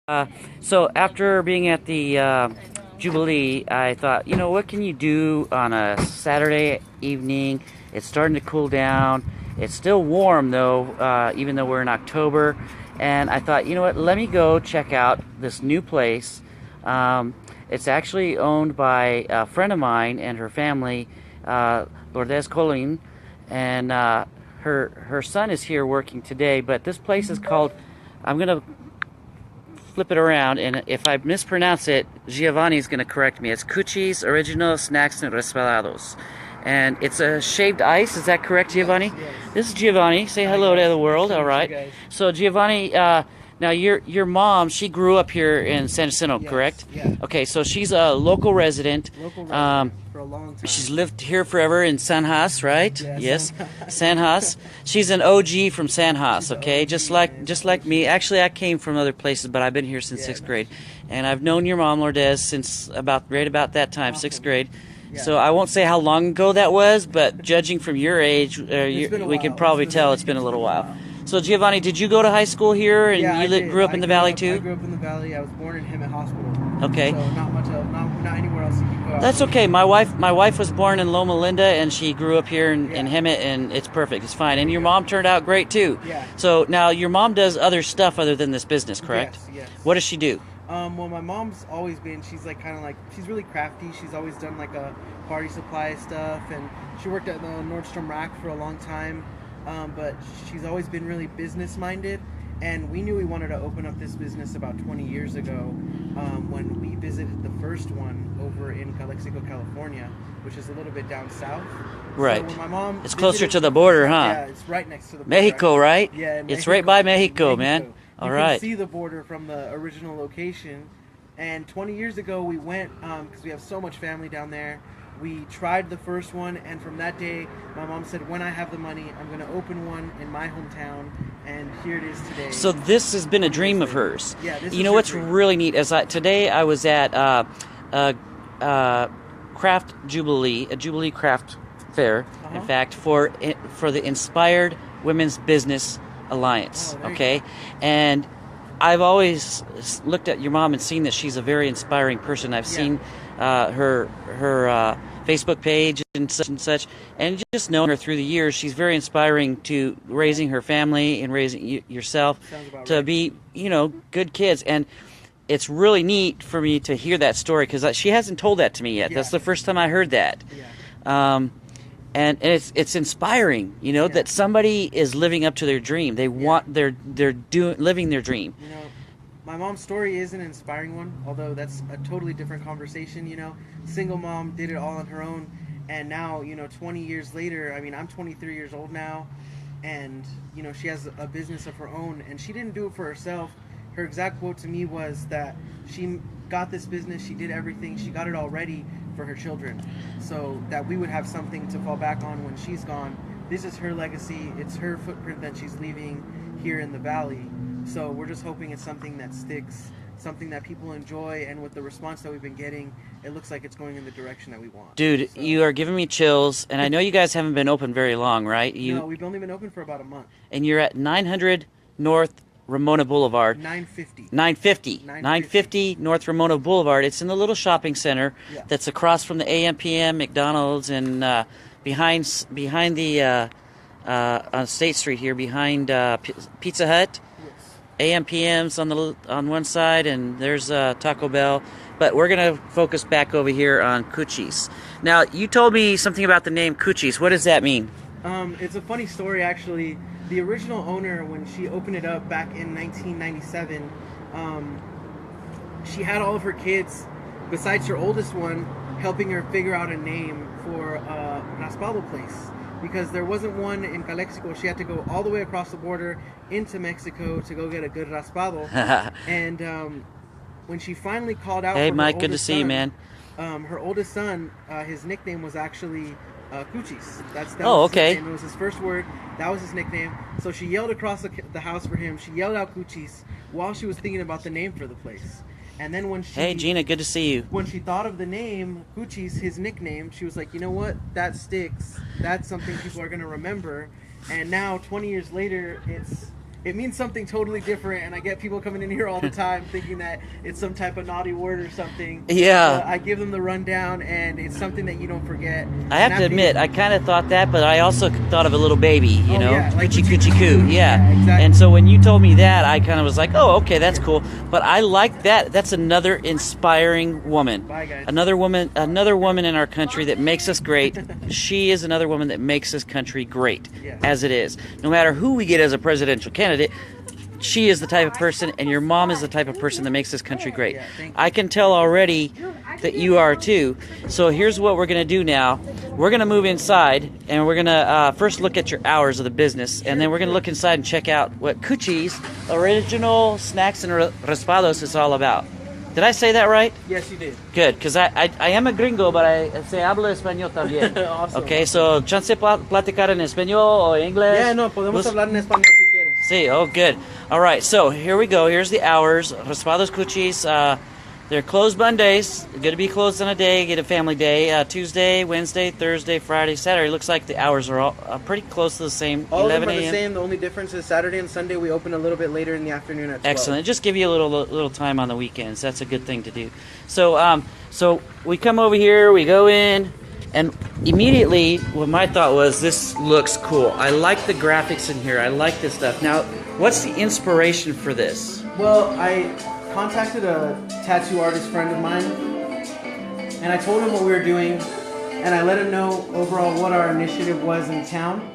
Uh, so after being at the Jubilee, I thought, what can you do on a Saturday evening? It's starting to cool down. It's still warm though, even though we're in October. And I thought, what? Let me go check out this new place. It's actually owned by a friend of mine and her family, Lourdes Colin, and her son is here working today. But this place is called. I'm gonna flip it around, and if I mispronounce it, Giovanni's going to correct me. It's Cuchis Original Snacks and Raspados. And it's a shaved ice. Is that correct, Giovanni? Yes. This is Giovanni. Say hello to the world. All right. So Giovanni, now your mom, she grew up here in San Jacinto, Yes, correct? yeah. Okay, so she's a local resident. Local resident for a long time. She's lived here forever in San Has, right? Yeah, Yes, San San Has. She's an OG from San Has, okay? Just like me. Actually, I came from other places, but I've been here since sixth grade, and I've known your mom, Lourdes, since right about that time, sixth grade. Yeah. So I won't say how long ago that was, but judging from your age, we can probably tell it's been a little while. So Giovanni, did you go to high school here, and Yeah, you I did. grew up in the valley too? I grew up in the valley. I was born in Hemet Hospital. Okay. So not anywhere else you can go. That's okay. My wife was born in Loma Linda, and she grew up here in Hemet, and it's perfect. It's fine. And your mom turned out great too. Yeah. So now your mom does other stuff other than this business, correct? Yes. What does she do? Well, my mom's always been. She's she's really crafty. She's always done like a party supply stuff, and she worked at the Nordstrom Rack for a long time. But she's always been really business minded. And we knew we wanted to open up this business about 20 years ago when we visited the first one over in Calexico, California, which is a little bit down south. Right. So when my mom It's closer to the border, huh? Yeah, it's right next to the border. Mexico, right? Yeah, It's right by Mexico, man. All You right. can see the border from the original location. And 20 years ago, we went because we have so much family down there. We tried the first one, and from that day, my mom said, when I have the money, I'm going to open one in my hometown, and here it is today. So this has been a dream of hers. Yeah, this You is know her what's dream. really neat? Today I was at Craft Jubilee, a Jubilee Craft Fair, in fact, for the Inspired Women's Business Alliance. Oh, there you Okay, and I've always looked at your mom and seen that she's a very inspiring person. I've seen her Facebook page and such, and just knowing her through the years, she's very inspiring to raising her family and raising yourself to be, good kids. And it's really neat for me to hear that story because she hasn't told that to me yet. Yeah. That's the first time I heard that. Yeah. And it's inspiring, that somebody is living up to their dream. They want they're living their dream. My mom's story is an inspiring one, although that's a totally different conversation. Single mom, did it all on her own, and now 20 years later, I mean, I'm 23 years old now, and she has a business of her own, and she didn't do it for herself. Her exact quote to me was that she got this business, she did everything, she got it all ready for her children, so that we would have something to fall back on when she's gone. This is her legacy, it's her footprint that she's leaving here in the valley. So we're just hoping it's something that sticks, something that people enjoy, and with the response that we've been getting, it looks like it's going in the direction that we want. Dude, So, you are giving me chills, and I know you guys haven't been open very long, right? no, we've only been open for about a month. And you're at 900 North Ramona Boulevard. 950. 950 North Ramona Boulevard. It's in the little shopping center that's across from the AM/PM McDonald's and behind the on State Street here, behind Pizza Hut. AM/PM's on one side, and there's Taco Bell. But we're gonna focus back over here on Cuchis. Now, you told me something about the name Cuchis. What does that mean? It's a funny story, actually. The original owner, when she opened it up back in 1997, she had all of her kids, besides her oldest one, helping her figure out a name for a Raspado place. Because there wasn't one in Calexico. She had to go all the way across the border into Mexico to go get a good raspado. And when she finally called out Hey, for her Mike, good to oldest see you, son, man. Her oldest son, his nickname was actually Cuchis. That Oh, was his okay. nickname. It was his first word. That was his nickname. So she yelled across the house for him. She yelled out Cuchis while she was thinking about the name for the place. And then when she... Hey, Gina, good to see you. When she thought of the name, Cuchis, his nickname, she was like, you know what? That sticks. That's something people are going to remember. And now, 20 years later, it's it means something totally different, and I get people coming in here all the time thinking that it's some type of naughty word or something. Yeah. I give them the rundown, and it's something that you don't forget. I have to admit, I kind of thought that, but I also thought of a little baby, you know, yeah, like coochie coochie coo, yeah. Exactly. And so when you told me that, I kind of was like, oh, okay, that's cool. But I like that. That's another inspiring woman. Bye, guys. Another woman in our country that makes us great. She is another woman that makes this country great, as it is. No matter who we get as a presidential candidate, she is the type of person, and your mom is the type of person that makes this country great. I can tell already that you are too. So here's what we're going to do now. We're going to move inside, and we're going to first look at your hours of the business, and then we're going to look inside and check out what Cuchis Original Snacks and Raspados is all about. Did I say that right? Yes, you did. Good, because I am a gringo, but I se hablo español también. Awesome. Okay, so chance platicar en español o inglés. Yeah, no, podemos hablar en español si quieres. Sí, oh, good. All right, so here we go. Here's the hours. Raspados Cuchis. They're closed Mondays. Going to be closed on a day. Get a family day. Tuesday, Wednesday, Thursday, Friday, Saturday. Looks like the hours are all pretty close to the same. All 11 of them are the a.m. same. The only difference is Saturday and Sunday we open a little bit later in the afternoon at 12. Excellent. Just give you a little time on the weekends. That's a good thing to do. So so we come over here. We go in. And immediately, what my thought was, this looks cool. I like the graphics in here. I like this stuff. Now, what's the inspiration for this? Well, I contacted a tattoo artist friend of mine, and I told him what we were doing, and I let him know overall what our initiative was in town.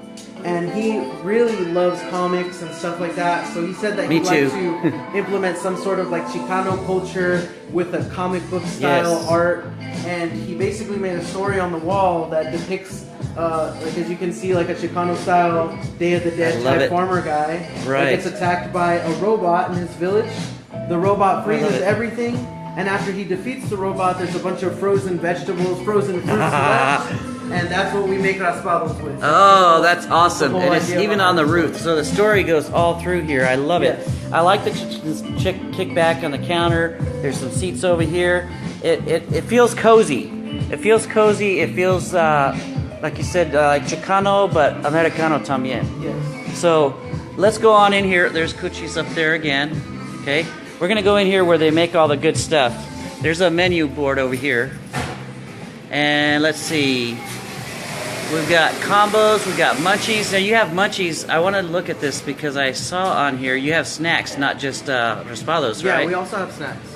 And he really loves comics and stuff like that, so he said that he'd like to implement some sort of like Chicano culture with a comic book style art. And he basically made a story on the wall that depicts, like as you can see, like a Chicano style Day of the Dead type farmer guy that gets attacked by a robot in his village. The robot freezes everything, and after he defeats the robot, there's a bunch of frozen vegetables, frozen fruits left. And that's what we make raspados with. Oh, that's awesome. And it's even on the roof. So the story goes all through here. I love it. I like the kick back on the counter. There's some seats over here. It feels cozy. It feels cozy. It feels, like you said, like Chicano, but Americano también. Yes. So let's go on in here. There's Cuchis up there again. Okay. We're going to go in here where they make all the good stuff. There's a menu board over here. And let's see. We've got combos, we've got munchies. Now you have munchies. I want to look at this because I saw on here you have snacks, not just raspados, right? Yeah, we also have snacks.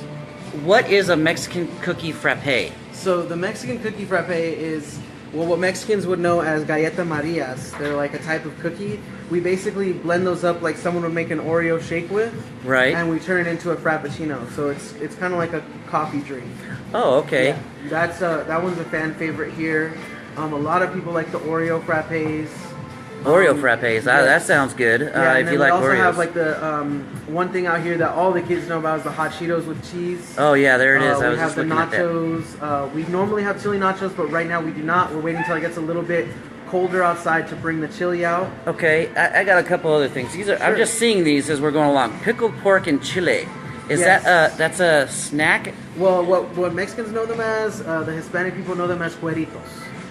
What is a Mexican cookie frappe? So the Mexican cookie frappe is, well, what Mexicans would know as galleta marias. They're like a type of cookie. We basically blend those up like someone would make an Oreo shake with. Right. And we turn it into a frappuccino. So it's kind of like a coffee drink. Oh, okay. Yeah, that one's a fan favorite here. A lot of people like the Oreo frappes. Oreo frappes. That sounds good. Yeah, if you like Oreos. We also have like the one thing out here that all the kids know about is the hot Cheetos with cheese. Oh yeah, there it is. We have the nachos. We normally have chili nachos, but right now we do not. We're waiting until it gets a little bit colder outside to bring the chili out. Okay, I got a couple other things. These are I'm just seeing these as we're going along. Pickled pork and chile. Is that's a snack? Well, what Mexicans know them as, the Hispanic people know them as cueritos.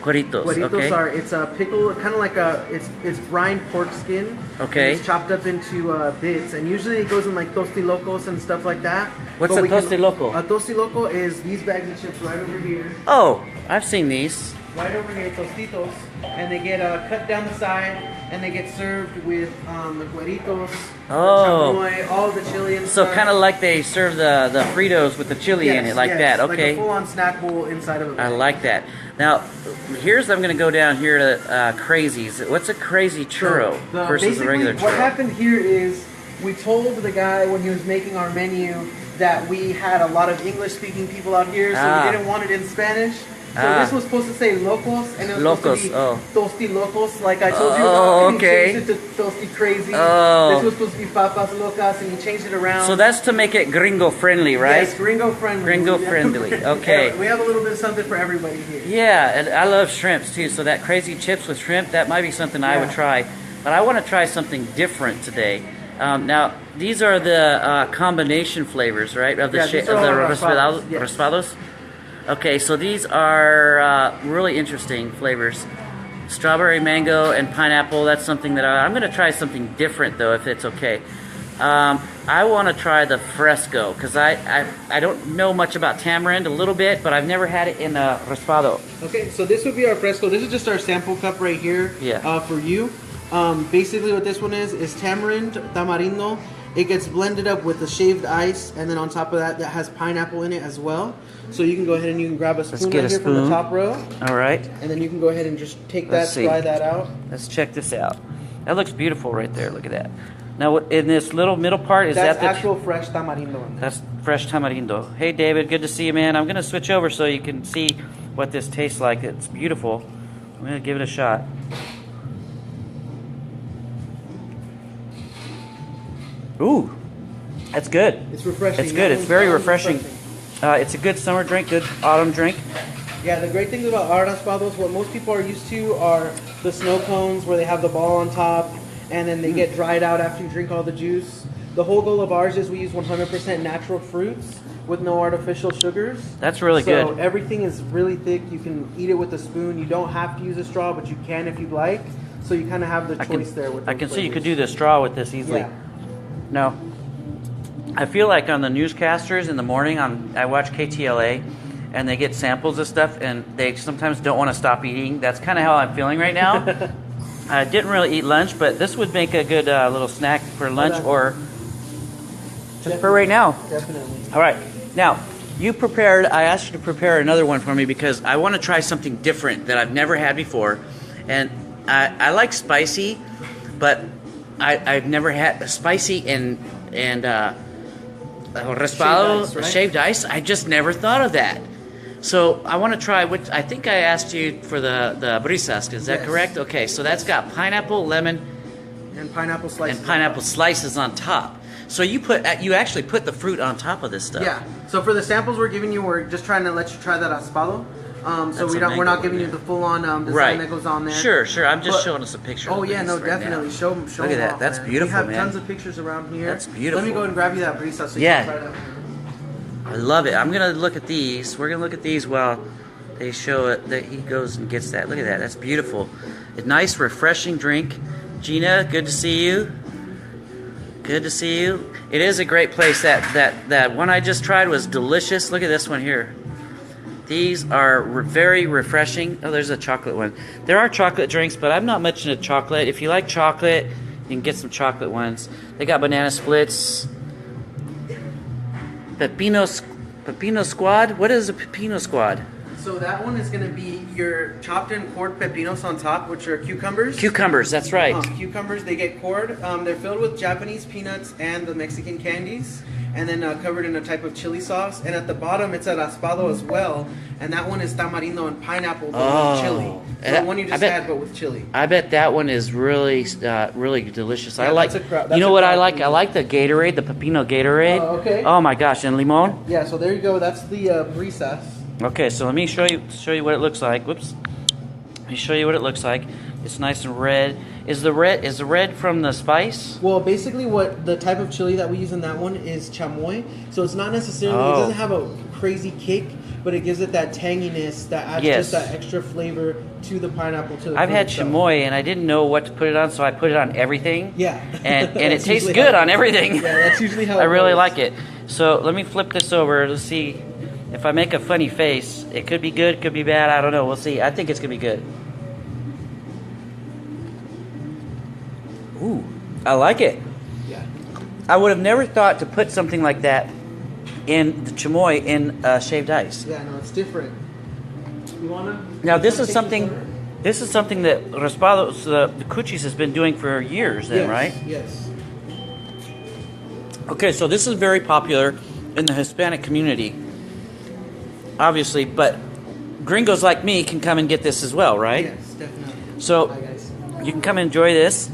Cueritos. Cueritos it's a pickle, kind of like it's brined pork skin. Okay. It's chopped up into bits, and usually it goes in like tostilocos and stuff like that. What's a tostiloco? A tostiloco is these bags of chips right over here. Oh, I've seen these. Right over here, tostitos, and they get cut down the side, and they get served with the cueritos, the chamoy, all the chili and stuff. So kind of like they serve the Fritos with the chili in it, like that. Okay. Like a full-on snack bowl inside of it. I like that. Now, I'm going to go down here to crazies. What's a crazy churro versus a regular churro? What happened here is we told the guy when he was making our menu that we had a lot of English-speaking people out here, so we didn't want it in Spanish. So this was supposed to say locos, and it was supposed to be tosti locos, like I told you about. Okay. He changed it to tosti crazy. Oh. This was supposed to be papas locas, and he changed it around. So that's to make it gringo friendly, right? Yes, gringo friendly. Gringo friendly. Okay. Yeah, we have a little bit of something for everybody here. Yeah, and I love shrimps too. So that crazy chips with shrimp, that might be something I would try. But I want to try something different today. Now, these are the combination flavors, right? Of the raspados. Raspados. Okay, so these are really interesting flavors. strawberry, mango, and pineapple. That's something that I'm going to try something different though, if it's okay. I want to try the fresco because I don't know much about tamarind, a little bit, but I've never had it in a raspado. Okay, so this would be our fresco. This is just our sample cup right here. Yeah. For you. Basically what this one is tamarind, tamarindo. It gets blended up with the shaved ice, and then on top of that, that has pineapple in it as well. So you can go ahead and you can grab a spoon right here from the top row. All right. And then you can go ahead and just take that, try that out. Let's check this out. That looks beautiful right there. Look at that. Now, in this little middle part, is that the actual fresh tamarindo in there. That's fresh tamarindo. Hey, David, good to see you, man. I'm going to switch over so you can see what this tastes like. It's beautiful. I'm going to give it a shot. Ooh, that's good. It's refreshing. It's good. It's very refreshing. It's a good summer drink, good autumn drink. Yeah, the great thing about our raspados, what most people are used to are the snow cones where they have the ball on top and then they get dried out after you drink all the juice. The whole goal of ours is we use 100% natural fruits with no artificial sugars. That's really good. So everything is really thick. You can eat it with a spoon. You don't have to use a straw, but you can if you'd like. So you kind of have the choice there. With I can flavors. see you could do the straw with this easily. Yeah. No. I feel like on the newscasters in the morning, I watch KTLA, and they get samples of stuff, and they sometimes don't want to stop eating. That's kind of how I'm feeling right now. I didn't really eat lunch, but this would make a good little snack for lunch or just for right now. Definitely. All right. Now, you prepared, I asked you to prepare another one for me because I want to try something different that I've never had before. And I like spicy, but I've never had spicy and raspado, shaved ice. I just never thought of that. So I want to try, which I think I asked you for the brisas. Is that correct? Okay, so that's got pineapple, lemon, and pineapple slices. And pineapple slices on top. So you actually put the fruit on top of this stuff. Yeah. So for the samples we're giving you, we're just trying to let you try that raspado. So we're not giving you the full-on design that goes on there. Sure. I'm just showing us a picture. Oh yeah, no, definitely. Now. Show Look at that. That's beautiful, man. We have tons of pictures around here. That's beautiful. Let me go and grab you that brisa so you can try that. I love it. I'm gonna look at these. We're gonna look at these while they show it. That he goes and gets that. Look at that. That's beautiful. A nice, refreshing drink. Gina, good to see you. Good to see you. It is a great place. That one I just tried was delicious. Look at this one here. These are very refreshing. Oh, there's a chocolate one. There are chocolate drinks, but I'm not much into chocolate. If you like chocolate, you can get some chocolate ones. They got banana splits. Pepino Squad? What is a Pepino Squad? So that one is going to be your chopped and cored pepinos on top, which are cucumbers. Cucumbers, that's right. Cucumbers, they get cored. They're filled with Japanese peanuts and the Mexican candies, and then covered in a type of chili sauce. And at the bottom, it's a raspado as well, and that one is tamarindo and pineapple, but with chili. So the one you just had, but with chili. I bet that one is really, really delicious. Yeah, I like. You know what I like? I like the Gatorade, the Pepino Gatorade. Oh, okay. Oh my gosh, and limon. Yeah. So there you go. That's the brisas. Okay, so let me show you what it looks like. Whoops. Let me show you what it looks like. It's nice and red. Is the red from the spice? Well, basically, what the type of chili that we use in that one is chamoy. So it's not necessarily. It doesn't have a crazy kick, but it gives it that tanginess that adds just that extra flavor to the pineapple. I've had chamoy and I didn't know what to put it on, so I put it on everything. Yeah. And it tastes good on everything. Yeah, that's usually how. I really like it. So let me flip this over. Let's see. If I make a funny face, it could be good, could be bad. I don't know. We'll see. I think it's gonna be good. Ooh, I like it. Yeah. I would have never thought to put something like that in the chamoy in shaved ice. Yeah, no, it's different. You wanna? Now this is something that Raspados, the Cuchis has been doing for years. Then, right? Yes. Okay, so this is very popular in the Hispanic community. Obviously, but gringos like me can come and get this as well, right? Yes, definitely. So Hi, guys. you can come enjoy this.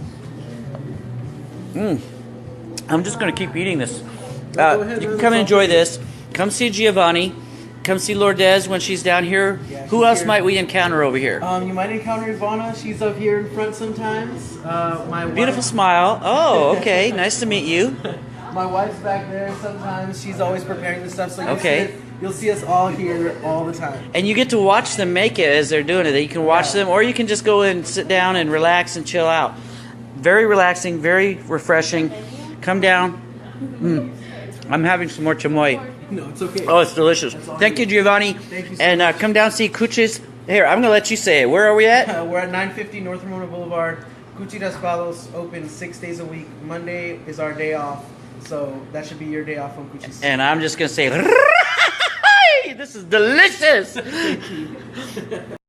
I'm just going to keep eating this. You can come and enjoy this. Come see Giovanni. Come see Lourdes when she's down here. Yeah, Who else might we encounter over here? You might encounter Ivana. She's up here in front sometimes. My Beautiful smile. Oh, okay. Nice to meet you. My wife's back there sometimes. She's always preparing the stuff. So Okay. you'll see us all here all the time. And you get to watch them make it as they're doing it. You can watch them, or you can just go and sit down and relax and chill out. Very relaxing, very refreshing. Come down. I'm having some more chamoy. No, it's okay. Oh, it's delicious. Thank you, Giovanni. Thank you so and much. Come down, see Cuchis. Here, I'm going to let you say it. Where are we at? We're at 950 North Ramona Boulevard. Cuchis Raspados open 6 days a week. Monday is our day off, so that should be your day off from Cuchis. And I'm just going to say, this is delicious.